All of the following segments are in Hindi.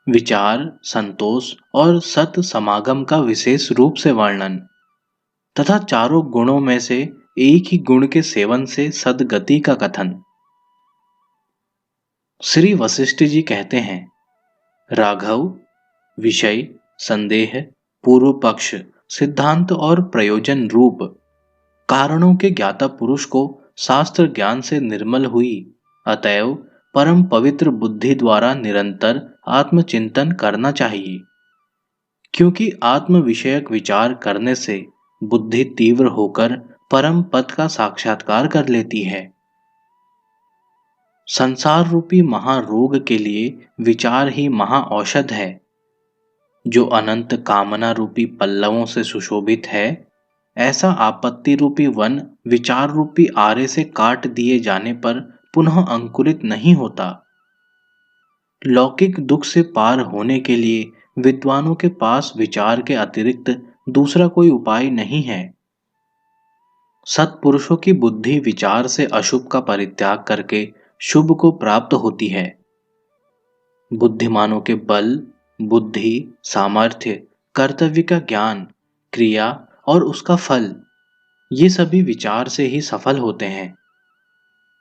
विचार, संतोष और सत समागम का विशेष रूप से वर्णन तथा चारों गुणों में से एक ही गुण के सेवन से सद्गति का कथन। श्री वशिष्ठ जी कहते हैं, राघव, विषय, संदेह, पूर्व पक्ष, सिद्धांत और प्रयोजन रूप कारणों के ज्ञाता पुरुष को शास्त्र ज्ञान से निर्मल हुई, अतएव परम पवित्र बुद्धि द्वारा निरंतर आत्मचिंतन करना चाहिए, क्योंकि आत्म विषयक विचार करने से बुद्धि तीव्र होकर परम पद का साक्षात्कार कर लेती है। संसार रूपी महारोग के लिए विचार ही महाऔषध है। जो अनंत कामना रूपी पल्लवों से सुशोभित है, ऐसा आपत्ति रूपी वन विचार रूपी आरे से काट दिए जाने पर पुनः अंकुरित नहीं होता। लौकिक दुख से पार होने के लिए विद्वानों के पास विचार के अतिरिक्त दूसरा कोई उपाय नहीं है। सत्पुरुषों की बुद्धि विचार से अशुभ का परित्याग करके शुभ को प्राप्त होती है। बुद्धिमानों के बल, बुद्धि, सामर्थ्य, कर्तव्य का ज्ञान, क्रिया और उसका फल, ये सभी विचार से ही सफल होते हैं।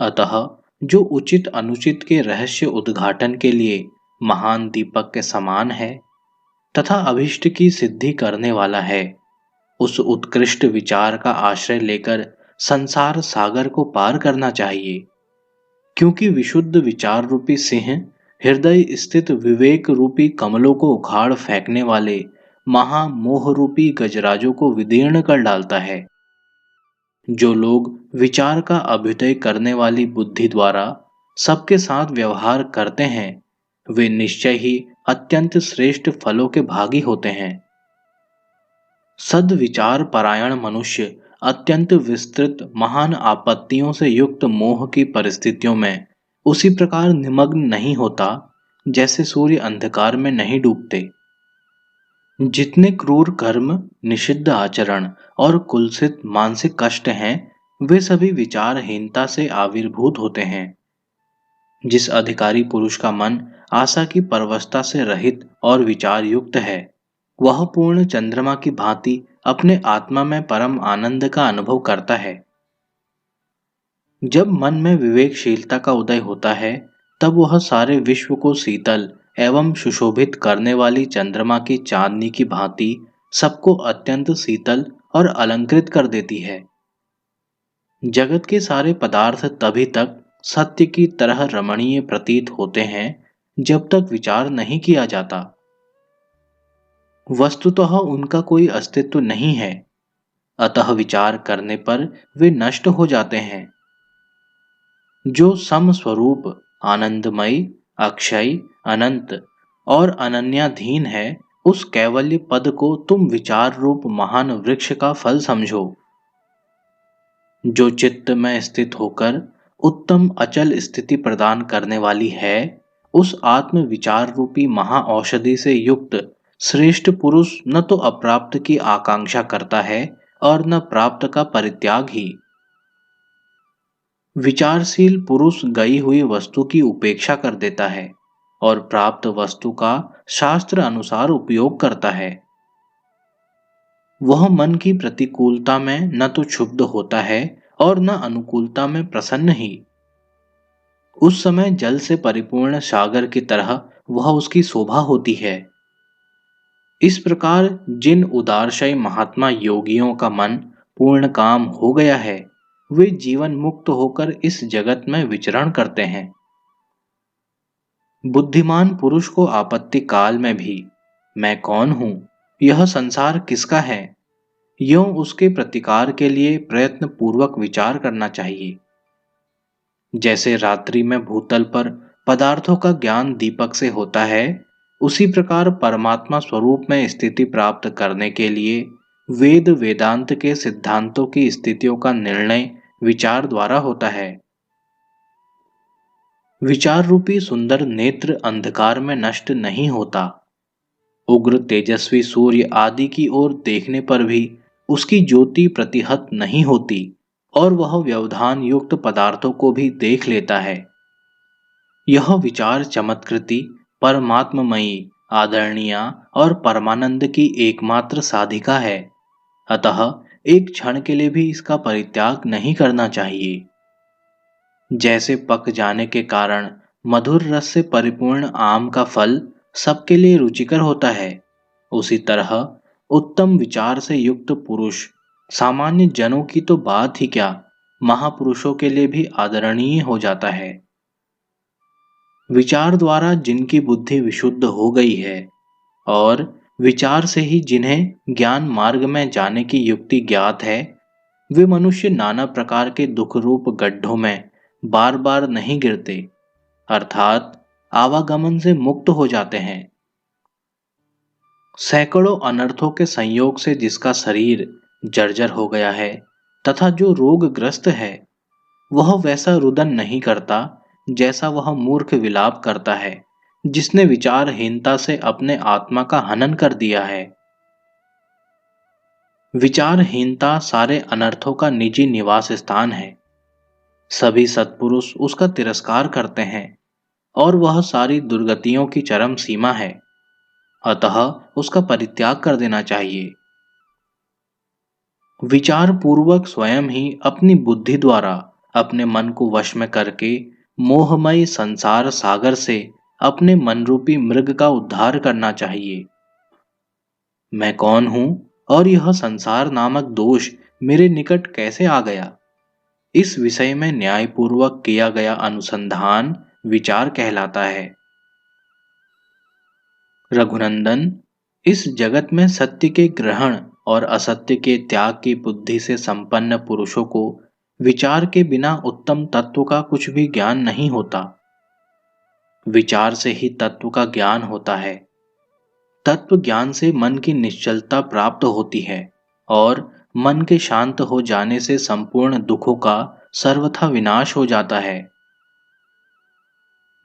अतः जो उचित अनुचित के रहस्य उद्घाटन के लिए महान दीपक के समान है तथा अभिष्ट की सिद्धि करने वाला है, उस उत्कृष्ट विचार का आश्रय लेकर संसार सागर को पार करना चाहिए, क्योंकि विशुद्ध विचार रूपी सिंह हृदय स्थित विवेक रूपी कमलों को उखाड़ फेंकने वाले महामोह रूपी गजराजों को विदीर्ण कर डालता है। जो लोग विचार का अभ्युदय करने वाली बुद्धि द्वारा सबके साथ व्यवहार करते हैं, वे निश्चय ही अत्यंत श्रेष्ठ फलों के भागी होते हैं। सद्विचार परायण मनुष्य अत्यंत विस्तृत महान आपत्तियों से युक्त मोह की परिस्थितियों में उसी प्रकार निमग्न नहीं होता जैसे सूर्य अंधकार में नहीं डूबते। जितने क्रूर कर्म, निषिद्ध आचरण और कुत्सित मानसिक कष्ट हैं, वे सभी विचारहीनता से आविर्भूत होते हैं। जिस अधिकारी पुरुष का मन आशा की परवशता से रहित और विचार युक्त है, वह पूर्ण चंद्रमा की भांति अपने आत्मा में परम आनंद का अनुभव करता है। जब मन में विवेकशीलता का उदय होता है, तब वह सारे विश्व को शीतल एवं सुशोभित करने वाली चंद्रमा की चांदनी की भांति सबको अत्यंत शीतल और अलंकृत कर देती है। जगत के सारे पदार्थ तभी तक सत्य की तरह रमणीय प्रतीत होते हैं जब तक विचार नहीं किया जाता। वस्तुतः उनका कोई अस्तित्व नहीं है, अतः विचार करने पर वे नष्ट हो जाते हैं। जो समस्वरूप, आनंदमय, अक्षय, अनंत और अनन्याधीन है, उस कैवल्य पद को तुम विचार रूप महान वृक्ष का फल समझो। जो चित्त में स्थित होकर उत्तम अचल स्थिति प्रदान करने वाली है, उस आत्म विचार रूपी महाऔषधि से युक्त श्रेष्ठ पुरुष न तो अप्राप्त की आकांक्षा करता है और न प्राप्त का परित्याग ही। विचारशील पुरुष गई हुई वस्तु की उपेक्षा कर देता है और प्राप्त वस्तु का शास्त्र अनुसार उपयोग करता है। वह मन की प्रतिकूलता में न तो क्षुब्ध होता है और न अनुकूलता में प्रसन्न ही। उस समय जल से परिपूर्ण सागर की तरह वह उसकी शोभा होती है। इस प्रकार जिन उदारशय महात्मा योगियों का मन पूर्ण काम हो गया है, वे जीवन मुक्त होकर इस जगत में विचरण करते हैं। बुद्धिमान पुरुष को आपत्ति काल में भी मैं कौन हूं, यह संसार किसका है, यों उसके प्रतिकार के लिए प्रयत्न पूर्वक विचार करना चाहिए। जैसे रात्रि में भूतल पर पदार्थों का ज्ञान दीपक से होता है, उसी प्रकार परमात्मा स्वरूप में स्थिति प्राप्त करने के लिए वेद वेदांत के सिद्धांतों की स्थितियों का निर्णय विचार द्वारा होता है। विचार रूपी सुंदर नेत्र अंधकार में नष्ट नहीं होता। उग्र तेजस्वी सूर्य आदि की ओर देखने पर भी उसकी ज्योति प्रतिहत नहीं होती और वह व्यवधान युक्त पदार्थों को भी देख लेता है। यह विचार चमत्कृति परमात्ममयी, आदरणीय और परमानंद की एकमात्र साधिका है। अतः एक क्षण के लिए भी इसका परित्याग नहीं करना चाहिए। जैसे पक जाने के कारण मधुर रस से परिपूर्ण आम का फल सबके लिए रुचिकर होता है, उसी तरह उत्तम विचार से युक्त पुरुष सामान्य जनों की तो बात ही क्या, महापुरुषों के लिए भी आदरणीय हो जाता है। विचार द्वारा जिनकी बुद्धि विशुद्ध हो गई है और विचार से ही जिन्हें ज्ञान मार्ग में जाने की युक्ति ज्ञात है, वे मनुष्य नाना प्रकार के दुख रूप गड्ढों में बार बार नहीं गिरते, अर्थात आवागमन से मुक्त हो जाते हैं। सैकड़ों अनर्थों के संयोग से जिसका शरीर जर्जर हो गया है तथा जो रोगग्रस्त है, वह वैसा रुदन नहीं करता जैसा वह मूर्ख विलाप करता है जिसने विचारहीनता से अपने आत्मा का हनन कर दिया है। विचारहीनता सारे अनर्थों का निजी निवास स्थान है। सभी सत्पुरुष उसका तिरस्कार करते हैं और वह सारी दुर्गतियों की चरम सीमा है। अतः उसका परित्याग कर देना चाहिए। विचार पूर्वक स्वयं ही अपनी बुद्धि द्वारा अपने मन को वश में करके मोहमय संसार सागर से अपने मन रूपी मृग का उद्धार करना चाहिए। मैं कौन हूं और यह संसार नामक दोष मेरे निकट कैसे आ गया, इस विषय में न्यायपूर्वक किया गया अनुसंधान विचार कहलाता है। रघुनंदन, इस जगत में सत्य के ग्रहण और असत्य के त्याग की बुद्धि से संपन्न पुरुषों को विचार के बिना उत्तम तत्व का कुछ भी ज्ञान नहीं होता। विचार से ही तत्व का ज्ञान होता है। तत्व ज्ञान से मन की निश्चलता प्राप्त होती है और मन के शांत हो जाने से संपूर्ण दुखों का सर्वथा विनाश हो जाता है।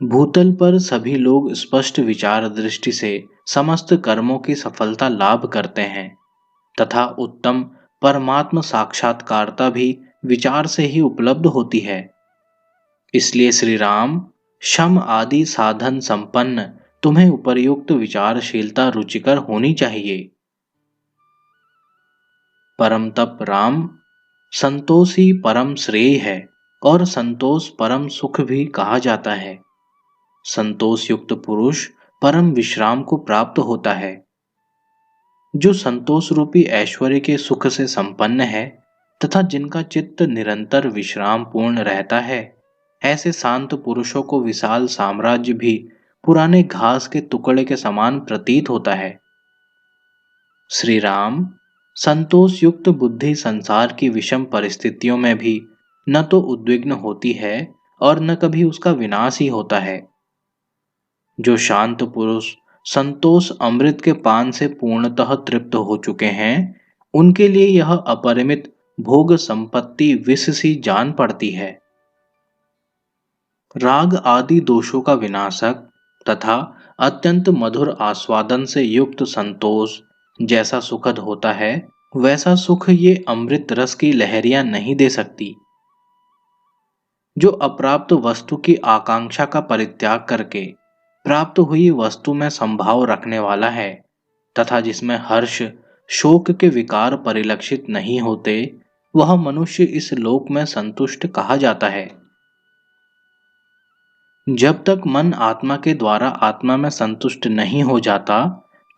भूतल पर सभी लोग स्पष्ट विचार दृष्टि से समस्त कर्मों की सफलता लाभ करते हैं तथा उत्तम परमात्म साक्षात्कारता भी विचार से ही उपलब्ध होती है। इसलिए श्री राम, शम आदि साधन संपन्न तुम्हें उपर्युक्त विचारशीलता रुचिकर होनी चाहिए। परम तप राम, संतोष ही परम श्रेय है और संतोष परम सुख भी कहा जाता है। संतोष युक्त पुरुष परम विश्राम को प्राप्त होता है। जो संतोष रूपी ऐश्वर्य के सुख से संपन्न है तथा जिनका चित्त निरंतर विश्राम पूर्ण रहता है, ऐसे शांत पुरुषों को विशाल साम्राज्य भी पुराने घास के टुकड़े के समान प्रतीत होता है। श्री राम, संतोष युक्त बुद्धि संसार की विषम परिस्थितियों में भी न तो उद्विग्न होती है और न कभी उसका विनाश ही होता है। जो शांत पुरुष संतोष अमृत के पान से पूर्णतः तृप्त हो चुके हैं, उनके लिए यह अपरिमित भोग संपत्ति विष सी जान पड़ती है। राग आदि दोषों का विनाशक तथा अत्यंत मधुर आस्वादन से युक्त संतोष जैसा सुखद होता है, वैसा सुख ये अमृत रस की लहरियां नहीं दे सकती। जो अप्राप्त वस्तु की आकांक्षा का परित्याग करके प्राप्त हुई वस्तु में संभाव रखने वाला है तथा जिसमें हर्ष शोक के विकार परिलक्षित नहीं होते, वह मनुष्य इस लोक में संतुष्ट कहा जाता है। जब तक मन आत्मा के द्वारा आत्मा में संतुष्ट नहीं हो जाता,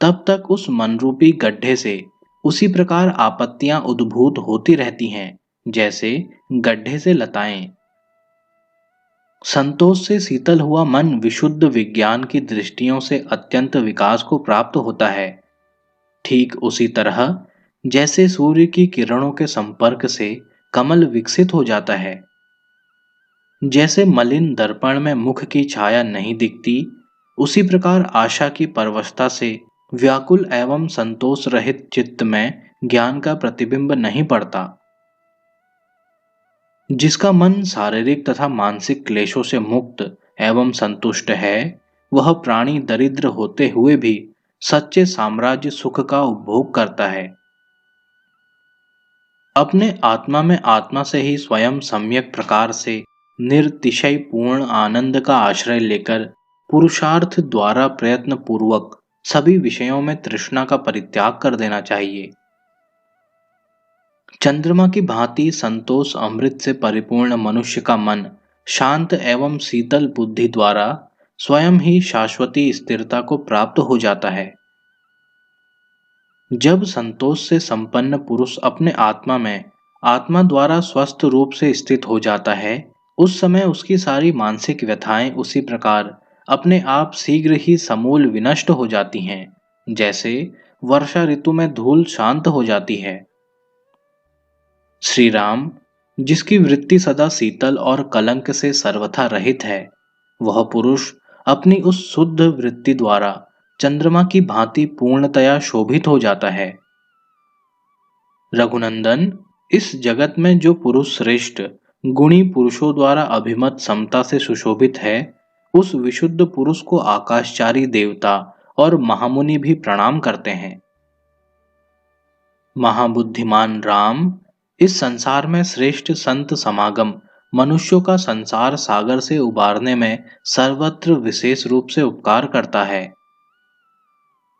तब तक उस मन रूपी गड्ढे से उसी प्रकार आपत्तियां उद्भूत होती रहती हैं जैसे गड्ढे से लताएं। संतोष से शीतल हुआ मन विशुद्ध विज्ञान की दृष्टियों से अत्यंत विकास को प्राप्त होता है। ठीक उसी तरह जैसे सूर्य की किरणों के संपर्क से कमल विकसित हो जाता है। जैसे मलिन दर्पण में मुख की छाया नहीं दिखती, उसी प्रकार आशा की परवशता से व्याकुल एवं संतोष रहित चित्त में ज्ञान का प्रतिबिंब नहीं पड़ता। जिसका मन शारीरिक तथा मानसिक क्लेशों से मुक्त एवं संतुष्ट है, वह प्राणी दरिद्र होते हुए भी सच्चे साम्राज्य सुख का उपभोग करता है। अपने आत्मा में आत्मा से ही स्वयं सम्यक प्रकार से निर्तिशय पूर्ण आनंद का आश्रय लेकर पुरुषार्थ द्वारा प्रयत्न पूर्वक सभी विषयों में तृष्णा का परित्याग कर देना चाहिए। चंद्रमा की भांति संतोष अमृत से परिपूर्ण मनुष्य का मन शांत एवं शीतल बुद्धि द्वारा स्वयं ही शाश्वती स्थिरता को प्राप्त हो जाता है। जब संतोष से संपन्न पुरुष अपने आत्मा में आत्मा द्वारा स्वस्थ रूप से स्थित हो जाता है, उस समय उसकी सारी मानसिक व्यथाएं उसी प्रकार अपने आप शीघ्र ही समूल विनष्ट हो जाती हैं, जैसे वर्षा ऋतु में धूल शांत हो जाती है। श्री राम, जिसकी वृत्ति सदा शीतल और कलंक से सर्वथा रहित है, वह पुरुष अपनी उस शुद्ध वृत्ति द्वारा चंद्रमा की भांति पूर्णतया शोभित हो जाता है। रघुनंदन, इस जगत में जो पुरुष श्रेष्ठ गुणी पुरुषों द्वारा अभिमत समता से सुशोभित है, उस विशुद्ध पुरुष को आकाशचारी देवता और महामुनि भी प्रणाम करते हैं। महाबुद्धिमान राम, इस संसार में श्रेष्ठ संत समागम मनुष्यों का संसार सागर से उबारने में सर्वत्र विशेष रूप से उपकार करता है।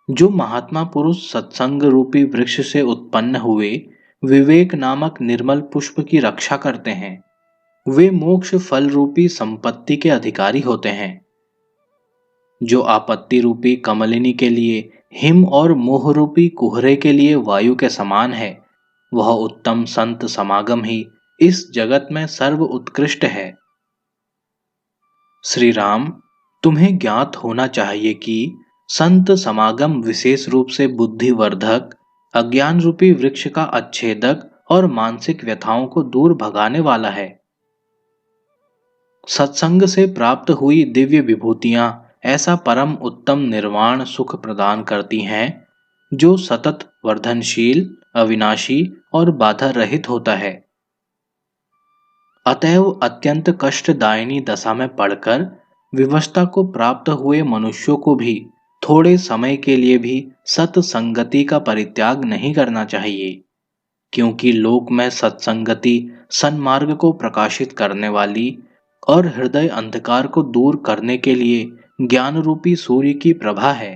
जो महात्मा पुरुष सत्संग रूपी वृक्ष से उत्पन्न हुए विवेक नामक निर्मल पुष्प की रक्षा करते हैं, वे मोक्ष फल रूपी संपत्ति के अधिकारी होते हैं। जो आपत्ति रूपी कमलिनी के लिए हिम और मोह रूपी कुहरे के लिए वायु के समान है, वह उत्तम संत समागम ही इस जगत में सर्व उत्कृष्ट है। श्री राम, तुम्हें ज्ञात होना चाहिए कि संत समागम विशेष रूप से बुद्धिवर्धक, अज्ञान रूपी वृक्ष का अच्छेदक और मानसिक व्यथाओं को दूर भगाने वाला है। सत्संग से प्राप्त हुई दिव्य विभूतियां ऐसा परम उत्तम निर्वाण सुख प्रदान करती हैं, जो सतत वर्धनशील, अविनाशी और बाधा रहित होता है। अतएव अत्यंत कष्टदायिनी दशा में पड़कर विवशता को प्राप्त हुए मनुष्यों को भी थोड़े समय के लिए भी सत्संगति का परित्याग नहीं करना चाहिए, क्योंकि लोक में सत्संगति सन्मार्ग को प्रकाशित करने वाली और हृदय अंधकार को दूर करने के लिए ज्ञान रूपी सूर्य की प्रभा है।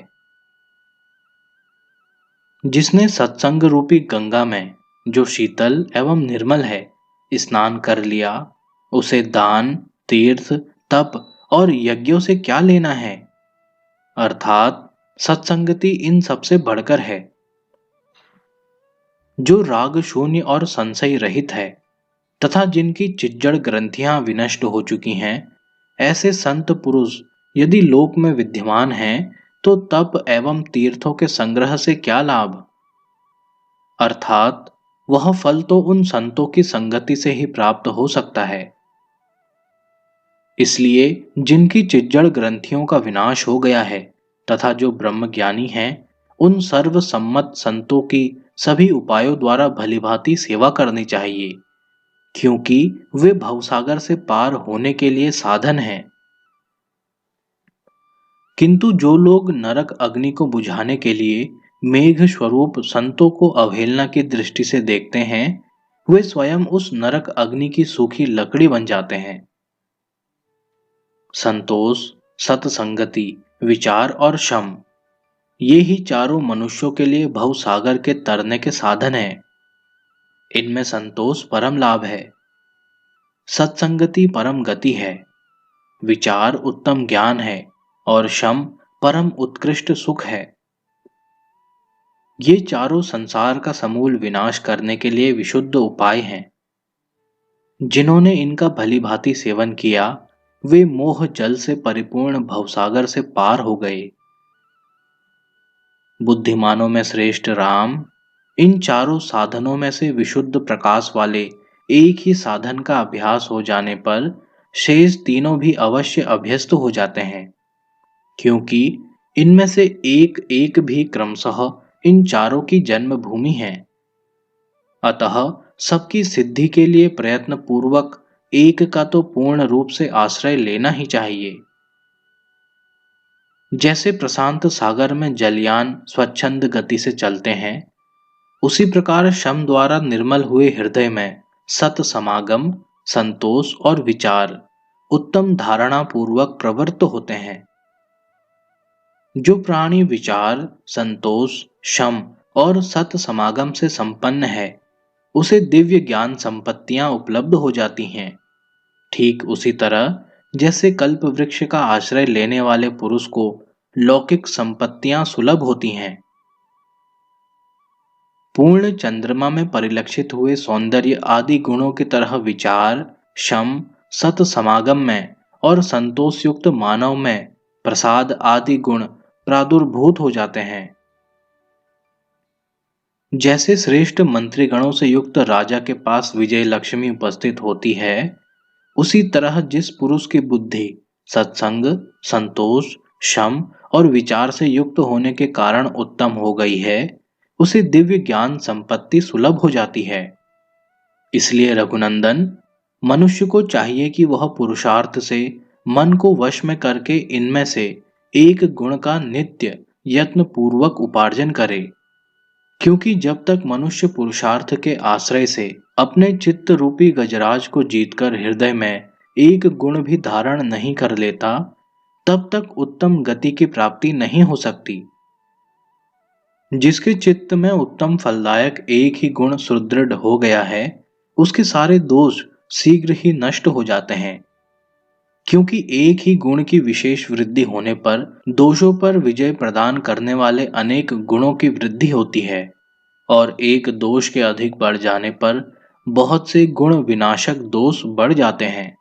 जिसने सत्संग रूपी गंगा में, जो शीतल एवं निर्मल है, स्नान कर लिया, उसे दान, तीर्थ, तप और यज्ञों से क्या लेना है? अर्थात सत्संगति इन सबसे बढ़कर है। जो राग शून्य और संशय रहित है तथा जिनकी चिज्जड़ ग्रंथियां विनष्ट हो चुकी हैं, ऐसे संत पुरुष यदि लोक में विद्यमान हैं, तो तप एवं तीर्थों के संग्रह से क्या लाभ? अर्थात वह फल तो उन संतों की संगति से ही प्राप्त हो सकता है। इसलिए जिनकी चिज्जड़ ग्रंथियों का विनाश हो गया है तथा जो ब्रह्मज्ञानी हैं, उन सर्वसम्मत संतों की सभी उपायों द्वारा भलीभांति सेवा करनी चाहिए, क्योंकि वे भवसागर से पार होने के लिए साधन हैं। किंतु जो लोग नरक अग्नि को बुझाने के लिए मेघ स्वरूप संतों को अवहेलना की दृष्टि से देखते हैं, वे स्वयं उस नरक अग्नि की सूखी लकड़ी बन जाते हैं। संतोष, सत्संगति, विचार और शम, ये ही चारों मनुष्यों के लिए भवसागर के तरने के साधन हैं। इनमें संतोष परम लाभ है, सत्संगति परम गति है, विचार उत्तम ज्ञान है और शम परम उत्कृष्ट सुख है। ये चारों संसार का समूल विनाश करने के लिए विशुद्ध उपाय हैं। जिन्होंने इनका भलीभांति सेवन किया, वे मोह जल से परिपूर्ण भवसागर से पार हो गए। बुद्धिमानों में श्रेष्ठ राम, इन चारों साधनों में से विशुद्ध प्रकाश वाले एक ही साधन का अभ्यास हो जाने पर शेष तीनों भी अवश्य अभ्यस्त हो जाते हैं, क्योंकि इनमें से एक एक भी क्रमशः इन चारों की जन्मभूमि है। अतः सबकी सिद्धि के लिए प्रयत्न पूर्वक एक का तो पूर्ण रूप से आश्रय लेना ही चाहिए। जैसे प्रशांत सागर में जलयान स्वच्छंद गति से चलते हैं, उसी प्रकार शम द्वारा निर्मल हुए हृदय में सत समागम, संतोष और विचार उत्तम धारणा पूर्वक प्रवृत्त होते हैं। जो प्राणी विचार, संतोष, क्षम और सत समागम से संपन्न है, उसे दिव्य ज्ञान संपत्तियां उपलब्ध हो जाती हैं। ठीक उसी तरह जैसे कल्प वृक्ष का आश्रय लेने वाले पुरुष को लौकिक संपत्तियां सुलभ होती हैं। पूर्ण चंद्रमा में परिलक्षित हुए सौंदर्य आदि गुणों की तरह विचार, क्षम, सत समागम में और संतोष युक्त मानव में प्रसाद आदि गुण प्रादुर्भूत हो जाते हैं। जैसे श्रेष्ठ मंत्रीगणों से युक्त राजा के पास विजय लक्ष्मी उपस्थित होती है, उसी तरह जिस पुरुष की बुद्धि सत्संग, संतोष, क्षम और विचार से युक्त होने के कारण उत्तम हो गई है, उसे दिव्य ज्ञान संपत्ति सुलभ हो जाती है। इसलिए रघुनंदन, मनुष्य को चाहिए कि वह पुरुषार्थ से मन को वश में करके इनमें से एक गुण का नित्य यत्न पूर्वक उपार्जन करे, क्योंकि जब तक मनुष्य पुरुषार्थ के आश्रय से अपने चित्त रूपी गजराज को जीतकर हृदय में एक गुण भी धारण नहीं कर लेता, तब तक उत्तम गति की प्राप्ति नहीं हो सकती। जिसके चित्त में उत्तम फलदायक एक ही गुण सुदृढ़ हो गया है, उसके सारे दोष शीघ्र ही नष्ट हो जाते हैं, क्योंकि एक ही गुण की विशेष वृद्धि होने पर दोषों पर विजय प्रदान करने वाले अनेक गुणों की वृद्धि होती है, और एक दोष के अधिक बढ़ जाने पर बहुत से गुण विनाशक दोष बढ़ जाते हैं।